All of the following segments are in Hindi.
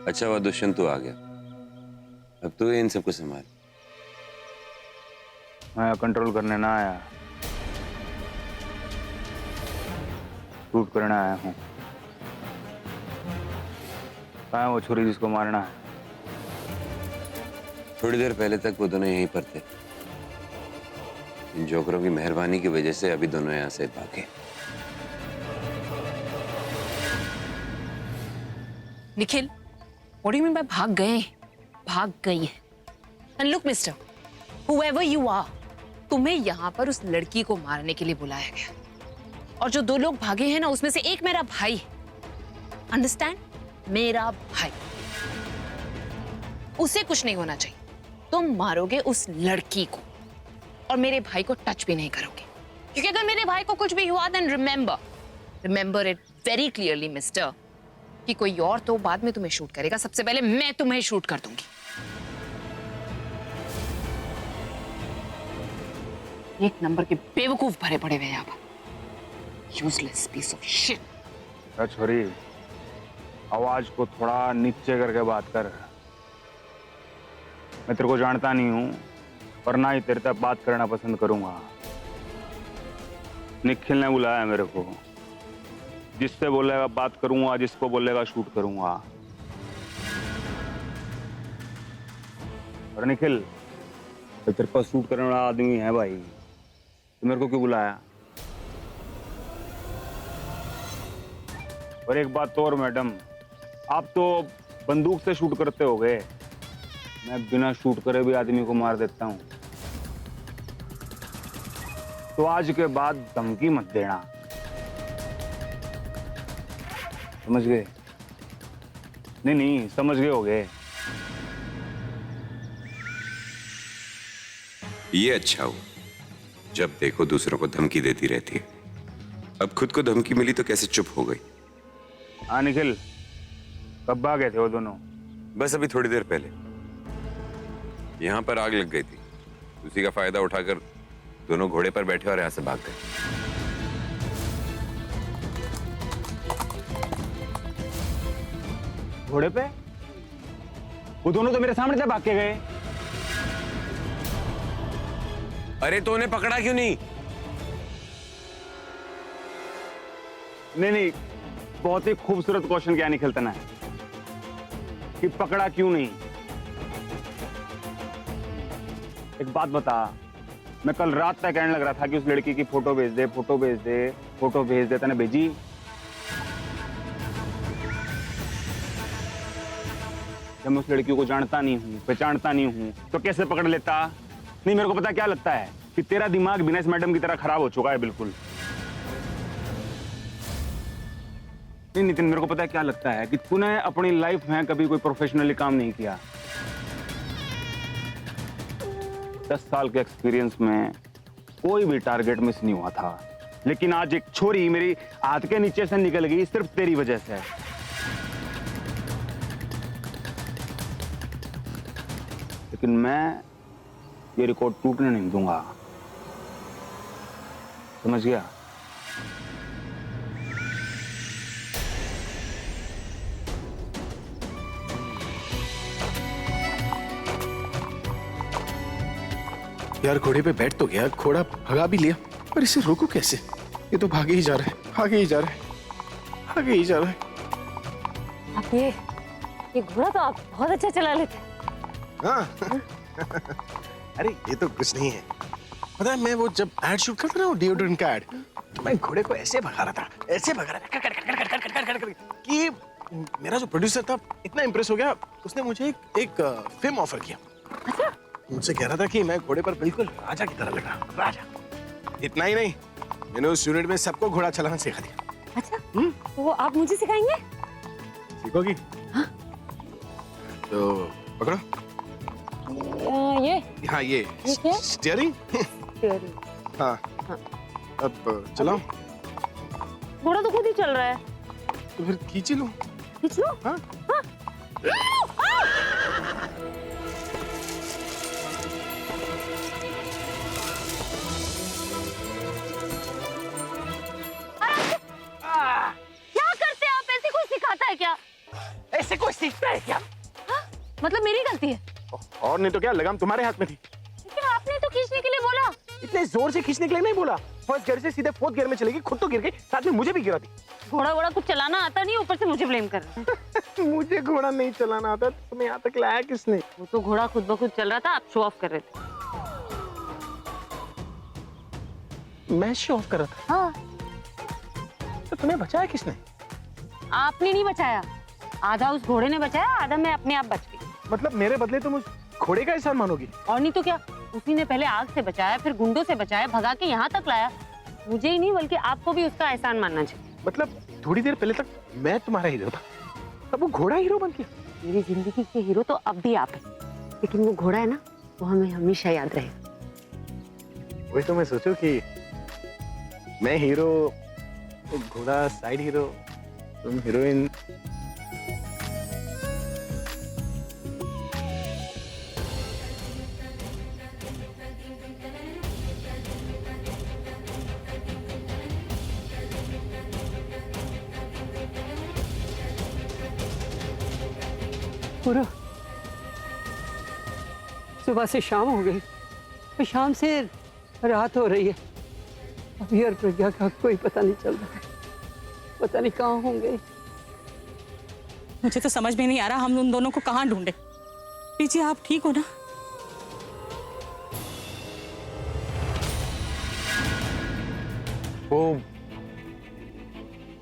अच्छा हुआ दुष्यंत तू आ गया, अब तू इन सबको संभाल। मैं कंट्रोल करने ना आया, शूट करने आया हूँ। कहाँ है वो छुरी जिसको मारना है? थोड़ी देर पहले तक वो दोनों यहीं पर थे। इन जोकरों की मेहरबानी की वजह से अभी दोनों यहाँ से भागे। Nikhil, what do you mean by भाग गए? भाग गई है। And look, mister, whoever you are, तुम्हें यहाँ पर उस लड़की को मारने के लिए बुलाया गया। और जो 2 लोग भागे हैं ना, उसमें से एक मेरा भाई है। Understand? मेरा भाई। उसे कुछ नहीं होना चाहिए। तुम मारोगे उस लड़की को और मेरे भाई को टच भी नहीं करोगे, क्योंकि अगर मेरे भाई को कुछ भी हुआ, then remember it very clearly, mister, कि कोई और तो बाद में तुम्हें शूट करेगा, सबसे पहले मैं तुम्हें शूट कर दूंगी। एक नंबर के बेवकूफ भरे पड़े हुए यहाँ पर। Useless piece of shit. छोरी, आवाज को थोड़ा नीचे करके बात कर। मैं तेरे को जानता नहीं हूँ और ना ही तेरे तक बात करना पसंद करूंगा। निखिल ने बुलाया मेरे को, जिससे बोलेगा बात करूंगा, जिसको बोलेगा शूट करूंगा। और निखिल, तो तेरे पास शूट करने वाला आदमी है भाई, तो मेरे को क्यों बुलाया? और एक बात और मैडम, आप तो बंदूक से शूट करते होगे, मैं बिना शूट करे भी आदमी को मार देता हूं। तो आज के बाद धमकी मत देना, समझ गए? नहीं, समझ गए होगे। ये अच्छा हुआ, जब देखो दूसरों को धमकी देती रहती है। अब खुद को धमकी मिली तो कैसे चुप हो गई। हाँ निखिल, कब आ गए थे वो दोनों? बस अभी थोड़ी देर पहले। यहां पर आग लग गई थी, उसी का फायदा उठाकर दोनों घोड़े पर बैठे और यहां से भाग गए। घोड़े पे? वो दोनों तो मेरे सामने से भाग के गए। अरे तो उन्हें पकड़ा क्यों नहीं? नहीं, बहुत ही खूबसूरत क्वेश्चन किया निखिल तने, कि पकड़ा क्यों नहीं। एक बात बता, मैं कल रात तक कहने लग रहा था कि उस लड़की की फोटो भेज दे, फोटो भेज दे, फोटो भेज दे, तने भेजी? जब मैं उस लड़की को जानता नहीं हूं, पहचानता नहीं हूं, तो कैसे पकड़ लेता? नहीं, मेरे को पता क्या लगता है कि तेरा दिमाग बिना इस मैडम की तरह खराब हो चुका है बिल्कुल। नहीं नितिन, मेरे को पता है क्या लगता है कि तूने अपनी लाइफ में कभी कोई प्रोफेशनली काम नहीं किया। 10 साल के एक्सपीरियंस में कोई भी टारगेट मिस नहीं हुआ था, लेकिन आज एक छोरी मेरी हाथ के नीचे से निकल गई सिर्फ तेरी वजह से। लेकिन मैं ये रिकॉर्ड टूटने नहीं दूंगा, समझ गया? यार घोड़े पे बैठ तो गया, घोड़ा भगा भी लिया, पर इसे रोको कैसे? ये तो भागे ही जा रहा है, भागे ही जा रहा है, भागे ही जा रहा है। आप ये घोड़ा तो आप बहुत अच्छा चला लेते हैं। हाँ। अरे ये तो कुछ नहीं है, पता है मैं वो जब एड शूट करता ना, वो डिओड्रेंट का एड, तो मैं घोड़े को ऐसे भगा रहा था, ऐसे भगा रहा था कि मेरा जो प्रोड्यूसर था इतना इंप्रेस हो गया, उसने मुझे एक फिल्म ऑफर किया। अच्छा? मुझसे कह रहा था कि मैं घोड़े पर बिल्कुल राजा की तरह लगा, राजा। इतना ही नहीं, मैंने उस यूनिट में सबको घोड़ा चलाना सिखा दिया। अच्छा, तो वो आप मुझे सिखाएंगे? सीखोगी? हाँ? तो पकड़ो। ये? हाँ ये क्या? स्टीयरिंग। हाँ। हाँ। अब चलाओ। घोड़ा तो खुद ही चल रहा है। तो फिर खींच लो। खींच लो? हाँ। हाँ। दिखता है क्या? मतलब मेरी गलती है? और नहीं तो क्या, लगाम तुम्हारे हाथ में थी। लेकिन आपने तो खींचने के लिए बोला। इतने जोर से खींचने के लिए नहीं बोला। फर्स्ट गियर से सीधे फोर्थ गियर में चलेगी, खुद तो गिर गई, साथ में मुझे भी गिरा दी। घोड़ा वोड़ा कुछ चलाना आता नहीं, ऊपर से मुझे ब्लेम कर रहे हैं। मुझे घोड़ा नहीं चलाना आता, तुम्हें यहाँ तक लाया किसने? वो तो घोड़ा खुद ब खुद चल रहा था, आप शो ऑफ कर रहे थे। मैं शो ऑफ कर रहा था। हाँ, तो तुम्हें बचाया किसने? आपने नहीं बचाया, आधा उस घोड़े ने बचाया, आधा मैं अपने आप बच गई। मतलब मेरे बदले तुम उस घोड़े का एहसान मानोगी? और नहीं तो क्या, उसी ने पहले आग से बचाया, फिर गुंडों से बचाया, भगा के यहाँ तक लाया। मुझे ही नहीं बल्कि आपको भी उसका एहसान मानना चाहिए। मतलब थोड़ी देर पहले तक मैं तुम्हारा हीरो था, अब वो घोड़ा हीरो बन गया। मेरी जिंदगी के हीरो तो अब भी आप हैं, लेकिन वो घोड़ा है ना, वो हमें हमेशा याद रहेगा। वही तो मैं सोचूं कि मैं हीरो, घोड़ा साइड हीरो, तुम हीरोइन। पूरा सुबह से शाम हो गई, और शाम से रात हो रही है, अभी और प्रज्ञा का कोई पता नहीं चल रहा है। पता नहीं कहाँ होंगे। मुझे तो समझ में नहीं आ रहा हम उन दोनों को कहाँ ढूंढे। पीछे आप ठीक हो ना?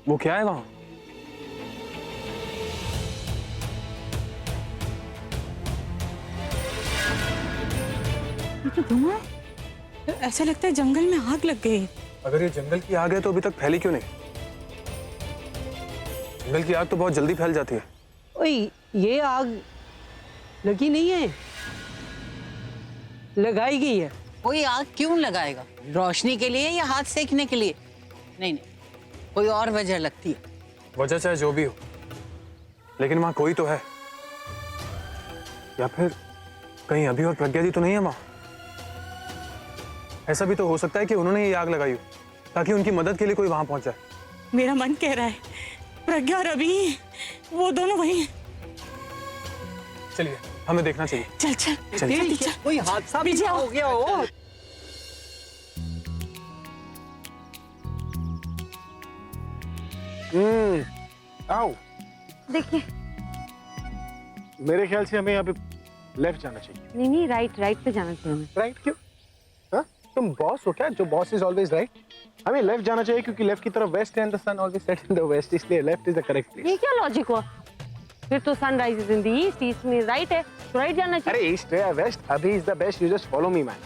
वो क्या है वहां? ये तो धुआं है। ऐसा लगता है जंगल में आग लग गई है। अगर ये जंगल की आग है तो अभी तक फैली क्यों नहीं? जंगल की आग तो बहुत जल्दी फैल जाती है। ओए, ये आग लगी नहीं है, लगाई गई है। कोई आग क्यों लगाएगा? रोशनी के लिए या हाथ सेकने के लिए? नहीं नहीं, कोई और वजह लगती है। वजह चाहे जो भी हो, लेकिन वहां कोई तो है। या फिर कहीं अभी और प्रज्ञा जी तो नहीं है वहां? ऐसा भी तो हो सकता है कि उन्होंने ये आग लगाई हो ताकि उनकी मदद के लिए कोई वहां पहुंचा है। मेरा मन कह रहा है प्रज्ञा और अभी वो दोनों वही हैं। चलिए, हमें देखना चाहिए। चल चल चलिए। चल। कोई हादसा भी पीछे ना आओ। हो गया हो। आओ। देखिए, मेरे ख्याल से हमें यहाँ पे लेफ्ट जाना चाहिए। नहीं नहीं, राइट पे जाना चाहिए हमें। राइट क्यों? हाँ? तुम बॉस हो क्या? जो बॉस इज ऑलवेज राइट। हमें लेफ्ट जाना चाहिए क्योंकि लेफ्ट की तरफ वेस्ट है and the sun always set in the west, इसलिए left is the correct place. ये क्या लॉजिक हुआ? फिर तो sunrise in the east, east में राइट है तो राइट जाना चाहिए। अरे ईस्ट है वेस्ट, अभी is the best, you just follow me man.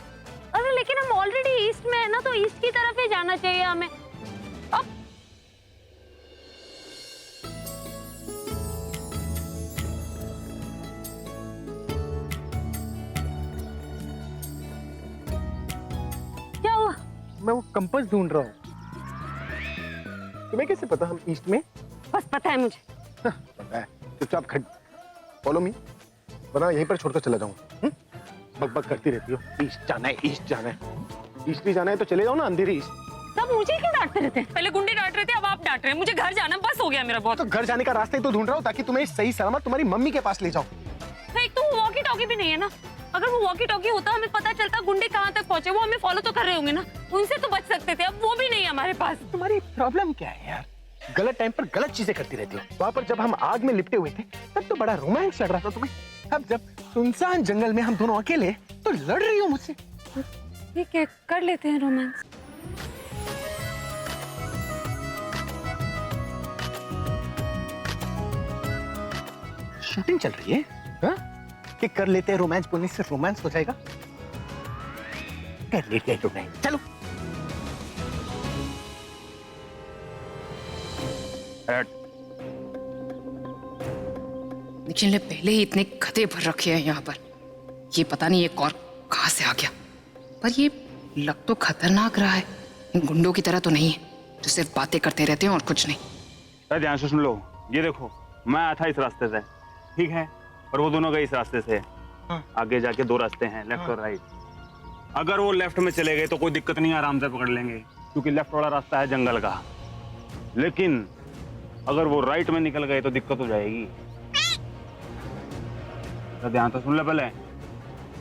अरे लेकिन हम ऑलरेडी ईस्ट में है ना, तो ईस्ट की तरफ ही जाना चाहिए हमें। अब क्या हुआ? मैं वो कंपास ढूंढ रहा हूँ। तुम्हें कैसे पता हम ईस्ट में? बस पता है मुझे। पता है। चुपचाप खड़, फॉलो मी, वरना यहीं पर छोड़कर चला जाऊंगा। बक करती रहती हो, ईस्ट जाना है, ईस्ट जाना है। ईस्ट भी जाना है तो चले जाओ ना, अंधेरी ईस्ट। सब मुझे क्यों डांटते रहते हैं? पहले गुंडे डांट रहे थे, अब आप डांट रहे हैं। मुझे घर जाना बस हो गया मेरा बहुत। तो घर जाने का रास्ता ही तो ढूंढ रहा हूँ ताकि तुम्हें सही सलामत तुम्हारी मम्मी के पास ले जाऊं। एक तो वॉकी टॉकी भी नहीं है ना। अगर वो वॉकी टॉकी होता हमें पता चलता गुंडे कहाँ तक पहुंचे, वो हमें फॉलो तो कर रहे होंगे ना, उनसे तो बच सकते थे। अब वो भी नहीं है हमारे पास। तुम्हारी प्रॉब्लम क्या है यार? गलत टाइम पर गलत चीजें करती रहती हो। वहाँ पर जब हम आग में लिपटे हुए थे तब तो बड़ा रोमांस चल रहा था तुम्हें। अब जब सुनसान जंगल में हम दोनों अकेले तो लड़ रही हो मुझसे। ठीक है, कर लेते हैं रोमांस। शूटिंग चल रही है हाँ? कि कर लेते हैं रोमांस, बोलने से रोमांस हो जाएगा। कर लेते हैं रोमांस, चलो। लेकिन पहले ही इतने खते भर रखे हैं यहाँ पर, ये पता नहीं एक और कहाँ से आ गया। पर ये लग तो खतरनाक रहा है, इन गुंडों की तरह तो नहीं है जो सिर्फ बातें करते रहते हैं और कुछ नहीं। अरे ध्यान से सुन लो, ये देखो मैं आया था इस रास्ते से, ठीक है, और वो दोनों गए इस रास्ते से। आगे जाके दो रास्ते हैं, लेफ्ट और राइट। अगर वो लेफ्ट में चले गए तो कोई दिक्कत नहीं, आराम से पकड़ लेंगे क्योंकि लेफ्ट वाला रास्ता है जंगल का। लेकिन अगर वो राइट में निकल गए तो दिक्कत हो जाएगी। तो ध्यान तो सुन ले पहले।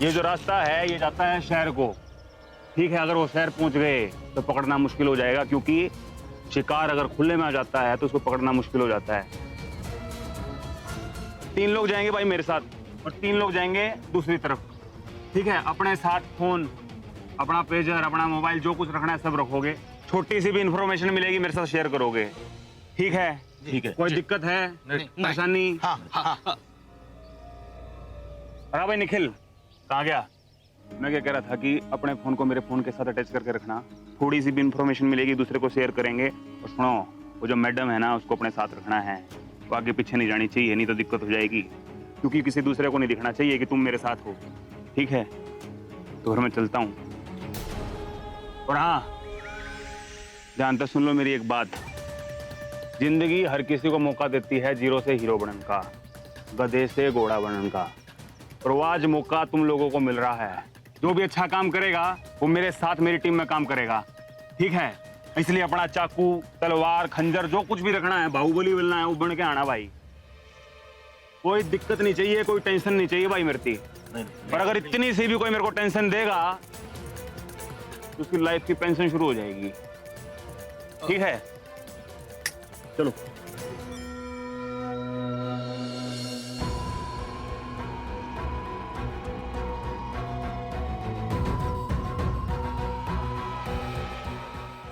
ये जो रास्ता है ये जाता है शहर को, ठीक है। अगर वो शहर पहुंच गए तो पकड़ना मुश्किल हो जाएगा, क्योंकि शिकार अगर खुले में आ जाता है तो उसको पकड़ना मुश्किल हो जाता है। 3 लोग जाएंगे भाई मेरे साथ, और 3 लोग जाएंगे दूसरी तरफ, ठीक है। अपने साथ फोन, अपना पेजर, अपना मोबाइल, जो कुछ रखना है सब रखोगे। छोटी सी भी इंफॉर्मेशन मिलेगी मेरे साथ शेयर करोगे, ठीक है? ठीक है। कोई दिक्कत है, परेशानी? हाँ। अरे भाई निखिल कहाँ गया? मैं क्या कह रहा था कि अपने फोन को मेरे फोन के साथ अटैच करके रखना। थोड़ी सी भी इंफॉर्मेशन मिलेगी दूसरे को शेयर करेंगे। और सुनो, वो जो मैडम है ना उसको अपने साथ रखना है, वो आगे पीछे नहीं जानी चाहिए, नहीं तो दिक्कत हो जाएगी। क्योंकि किसी दूसरे को नहीं दिखना चाहिए कि तुम मेरे साथ हो, ठीक है? तो फिर मैं चलता हूँ। और हाँ, ध्यान से सुन लो मेरी एक बात। जिंदगी हर किसी को मौका देती है जीरो से हीरो बनने का, गधे से घोड़ा बनने का। और वो आज मौका तुम लोगों को मिल रहा है। जो भी अच्छा काम करेगा वो मेरे साथ मेरी टीम में काम करेगा, ठीक है? इसलिए अपना चाकू, तलवार, खंजर जो कुछ भी रखना है, बाहुबली बनना है, वो बन के आना भाई। कोई दिक्कत नहीं चाहिए, कोई टेंशन नहीं चाहिए भाई मेरे। पर अगर इतनी सी भी कोई मेरे को टेंशन देगा तो उसकी लाइफ की पेंशन शुरू हो जाएगी, ठीक है? चलो।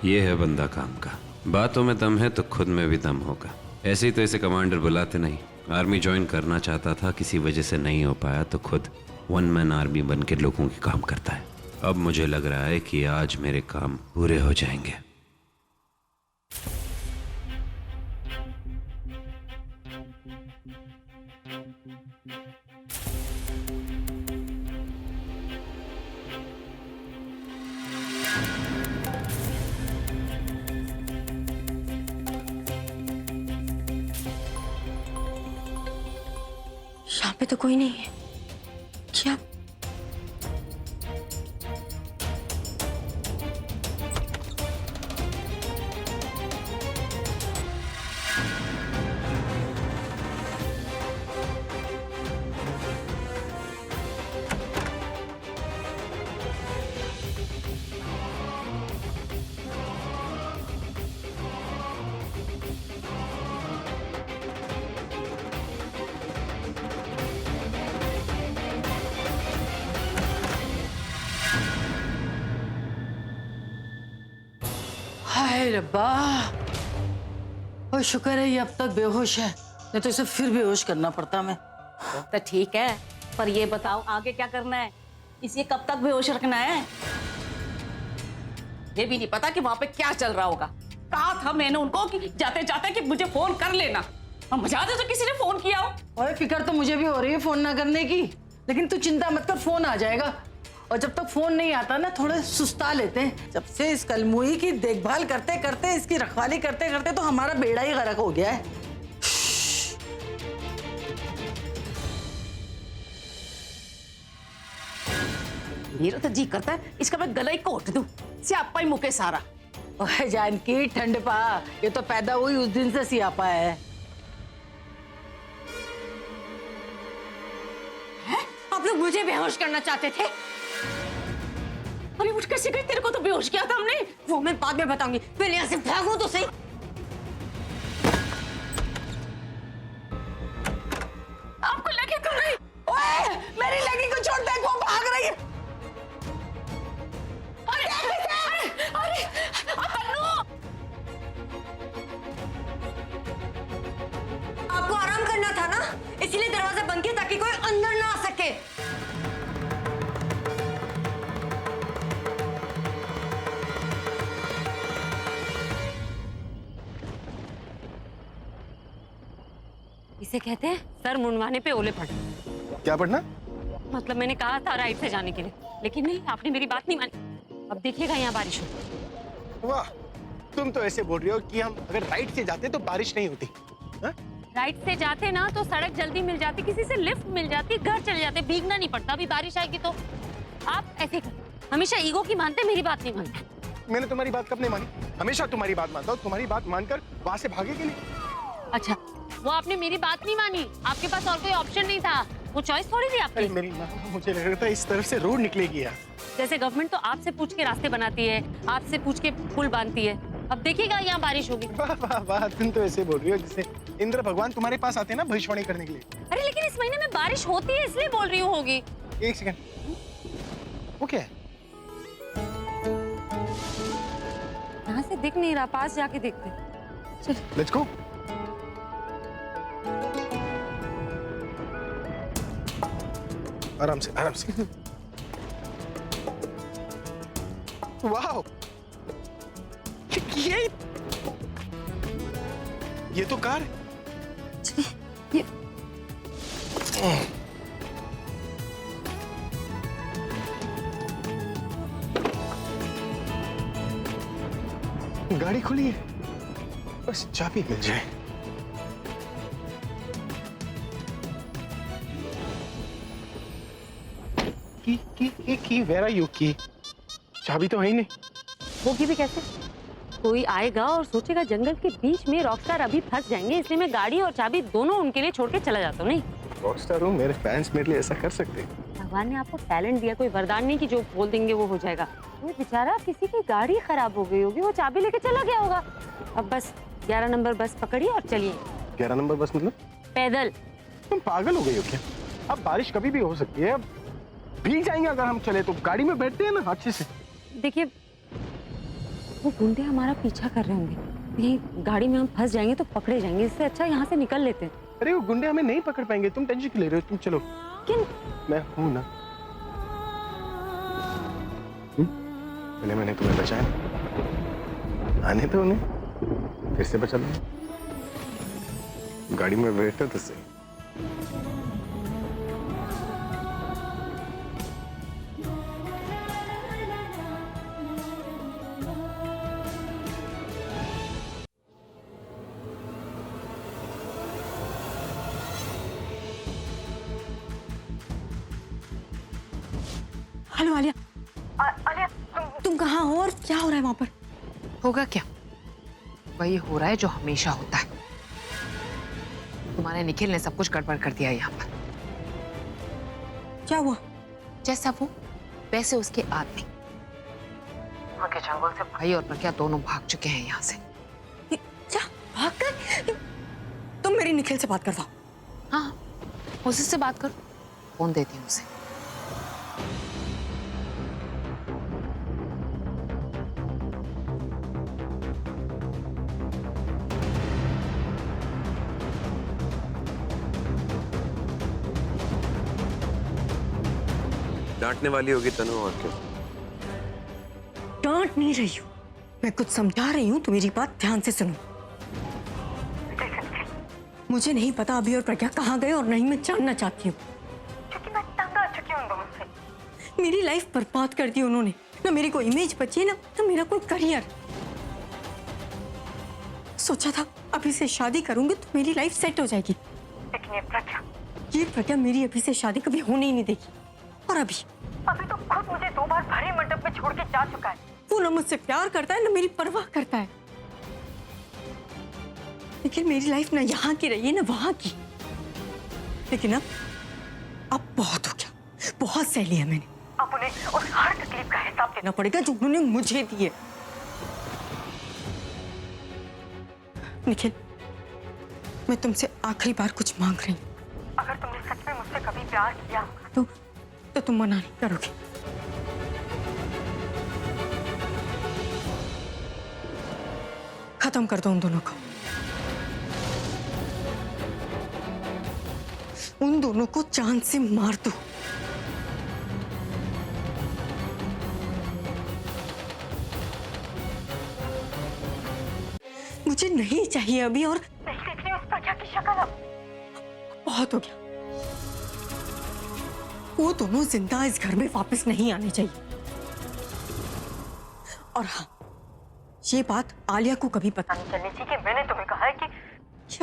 ये है बंदा काम का। बातों में दम है तो खुद में भी दम होगा। ऐसे ही तो इसे कमांडर बुलाते नहीं। आर्मी ज्वाइन करना चाहता था, किसी वजह से नहीं हो पाया, तो खुद 1 मैन आर्मी बन के लोगों के काम करता है। अब मुझे लग रहा है कि आज मेरे काम पूरे हो जाएंगे। यहाँ पे तो कोई नहीं है। क्या? हाय रब्बा, और शुक्र है ये अब तक बेहोश है, नहीं तो इसे फिर बेहोश करना पड़ता मैं। तो ठीक है, पर ये बताओ आगे क्या करना है? इसे कब तक बेहोश रखना है? ये भी नहीं पता कि वहां पे क्या चल रहा होगा। कहा था मैंने उनको कि जाते जाते कि मुझे फोन कर लेना, हम बजा दे तो किसी ने फोन किया हो। और फिक्र तो मुझे भी हो रही है फोन ना करने की, लेकिन तू चिंता मत कर, फोन आ जाएगा। और जब तक फोन नहीं आता ना, थोड़े सुस्ता लेते हैं। जब से इस कलमुई की देखभाल करते करते, इसकी रखवाली करते करते तो हमारा बेड़ा ही गर्क हो गया है। मेरा तो जी करता है इसका मैं गला ही कोट दूं, सियापा ही मुके सारा। ओए जानकी, ठंड पा, ये तो पैदा हुई उस दिन से सियापा है। आप लोग मुझे बेहोश करना चाहते थे? अभी उठ कैसे गई? तेरे को तो बेहोश किया था हमने। वो मैं बाद में बताऊंगी, पहले यहाँ से भागो तो सही। आपको लगी तो नहीं? ओए, मेरी लगी को छोड़ दे, वो भाग रही है। अरे, आपको आराम करना था ना, इसीलिए दरवाजा बंद किया ताकि कोई अंदर ना आ सके। इसे कहते हैं सर मुंडवाने पे ओले पड़ना। क्या पढ़ना? मतलब मैंने कहा था राइट से जाने के लिए, लेकिन नहीं, आपने मेरी बात नहीं मानी। अब देखिएगा यहाँ बारिश हो। वाह, तुम तो ऐसे बोल रही हो कि हम अगर राइट से जाते तो बारिश नहीं होती। हा? राइट से जाते ना तो सड़क जल्दी मिल जाती, किसी से लिफ्ट मिल जाती, घर चले जाते, भीगना नहीं पड़ता। अभी बारिश आएगी तो आप ऐसे हमेशा ईगो की मानते, मेरी बात नहीं मानते। मैंने तुम्हारी बात कब नहीं मानी? हमेशा तुम्हारी बात मानता हूँ। तुम्हारी बात मानकर वहां से भागे के लिए। अच्छा, वो आपने मेरी बात नहीं मानी, आपके पास और कोई ऑप्शन नहीं था। वो चॉइस थोड़ी थी अरे आपकी। मेरी माँ, मुझे लग रहा था इस तरफ से रोड निकलेगी यार। जैसे गवर्नमेंट तो आपसे पूछ के रास्ते बनाती है, आपसे पूछ के पुल बांधती है। अब देखिएगा यहाँ बारिश होगी। वाह वाह वाह, तुम तो ऐसे बोल रही हो जैसे इंद्र भगवान तुम्हारे पास आते हैं ना भविष्यवाणी करने के लिए। अरे लेकिन इस महीने में बारिश होती है इसलिए बोल रही हूँ होगी। एक सेकंड, वो क्या है? यहाँ से दिख नहीं रहा, पास जाके देखते। Let's go. आराम से आराम से। वाह, ये तो कार है। ये गाड़ी खुली है, बस चाबी मिल जाए। की वेर आर यू की? चाबी तो है ही नहीं। होगी भी कैसे? कोई आएगा और सोचेगा जंगल के बीच में रॉकस्टार अभी फंस जाएंगे, इसलिए मैं गाड़ी और चाबी दोनों उनके लिए छोड़ के चला जाता हूँ। नहीं, रॉकस्टार हूँ, मेरे फैंस मेरे लिए ऐसा कर सकते हैं। भगवान ने आपको टैलेंट दिया, कोई वरदान नहीं कि जो बोल देंगे वो हो जाएगा। वो बेचारा किसी की गाड़ी खराब हो गई होगी, वो चाबी लेके चला गया होगा। अब बस 11 नंबर बस पकड़िए और चलिए। 11 नंबर बस मतलब? पैदल। तुम पागल हो गई हो क्या? अब बारिश कभी भी हो सकती है, अब भीग जाएंगे अगर हम चले तो। गाड़ी में बैठते हैं ना अच्छे से। देखिए, वो गुंडे हमारा पीछा कर रहे होंगे, यही गाड़ी में हम फंस जाएंगे तो पकड़े जाएंगे। इससे अच्छा यहाँ से निकल लेते हैं। अरे वो गुंडे हमें नहीं पकड़ पाएंगे, तुम टेंशन क्यों ले रहे हो? तुम चलो। किन? मैं हूं ना। मैंने तुम्हें बचाया, आने तो उन्हें, फिर से बचा लो। गाड़ी में बैठो तो सही। हेलो आलिया। आलिया, तुम कहाँ हो और क्या हो रहा है वहां पर? होगा क्या? वही हो रहा है जो हमेशा होता है। तुम्हारे निखिल ने सब कुछ गड़बड़ कर दिया यहाँ पर। क्या हुआ? जैसा वो वैसे उसके आदमी उनके जंगल से भाई और प्रज्ञा दोनों भाग चुके हैं यहाँ से। क्या भाग गए? तुम मेरी निखिल से बात करवाओ। हाँ, उसी से बात करो, फोन देती हूँ उसे। डांटने वाली होगी तनु, और क्यों? डांट नहीं रही हूँ, मैं कुछ समझा रही हूँ, तो मेरी बात ध्यान से सुनो। मुझे नहीं पता अभी और प्रज्ञा कहाँ गए, और नहीं मैं जानना चाहती हूँ, क्योंकि मैं तंग आ चुकी हूँ दोनों से। मेरी लाइफ बर्बाद कर दी उन्होंने। ना मेरी कोई इमेज बची, ना मेरा कोई करियर। सोचा था अभी से शादी करूंगी तो मेरी लाइफ सेट हो जाएगी, लेकिन ये प्रज्ञा मेरी अभी से शादी कभी होने ही नहीं देगी। और अभी तो खुद मुझे 2 बार भरे मंडप में छोड़ के जा चुका है। वो ना मुझसे प्यार करता है, ना मेरी परवाह करता है। लेकिन मेरी लाइफ ना यहाँ की रही है ना वहां की। लेकिन अब बहुत हो गया, बहुत सह लिया मैंने। अब उन्हें उस हर तकलीफ का हिसाब देना पड़ेगा जो उन्होंने मुझे दी है। निखिल, मैं तुमसे आखिरी बार कुछ मांग रही हूँ। अगर तुमने सच में मुझसे कभी प्यार किया तो तुम मना नहीं करोगे। खत्म कर दो उन दोनों को। उन दोनों को जान से मार दो। मुझे नहीं चाहिए अभी, और नहीं देखनी उस प्रज्ञा की शक्ल। अब बहुत हो गया। वो दोनों जिंदा इस घर में वापस नहीं आने चाहिए। और हाँ, ये बात आलिया को कभी पता नहीं चलनी चाहिए कि मैंने तुम्हें कहा है कि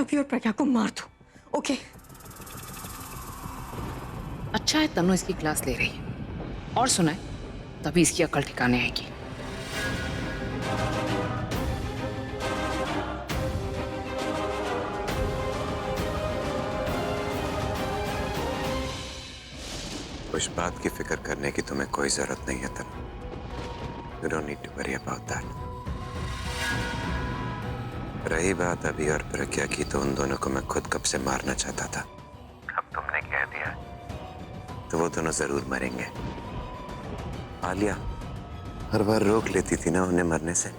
अभी और प्रज्ञा को मार दो। ओके? अच्छा है तनु इसकी क्लास ले रही है, और सुनाए तभी इसकी अकल ठिकाने आएगी। उस बात की फिक्र करने की तुम्हें कोई जरूरत नहीं है तनु। You don't need to worry about that. रही बात अभी और प्रज्ञा की, तो उन दोनों को मैं खुद कब से मारना चाहता था। अब तुमने कह दिया तो वो दोनों जरूर मरेंगे। आलिया हर बार रोक लेती थी ना उन्हें मरने से।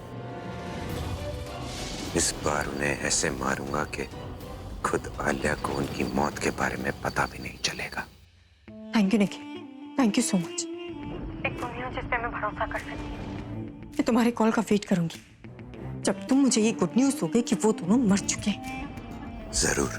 इस बार उन्हें ऐसे मारूंगा कि खुद आलिया को उनकी मौत के बारे में पता भी नहीं चलेगा। Thank you Nikhil, thank you so much. एक दुनिया जिस पे मैं भरोसा कर सकती हूँ। मैं तुम्हारे कॉल का वेट करूंगी जब तुम मुझे ये गुड न्यूज दोगे कि वो दोनों मर चुके हैं। जरूर।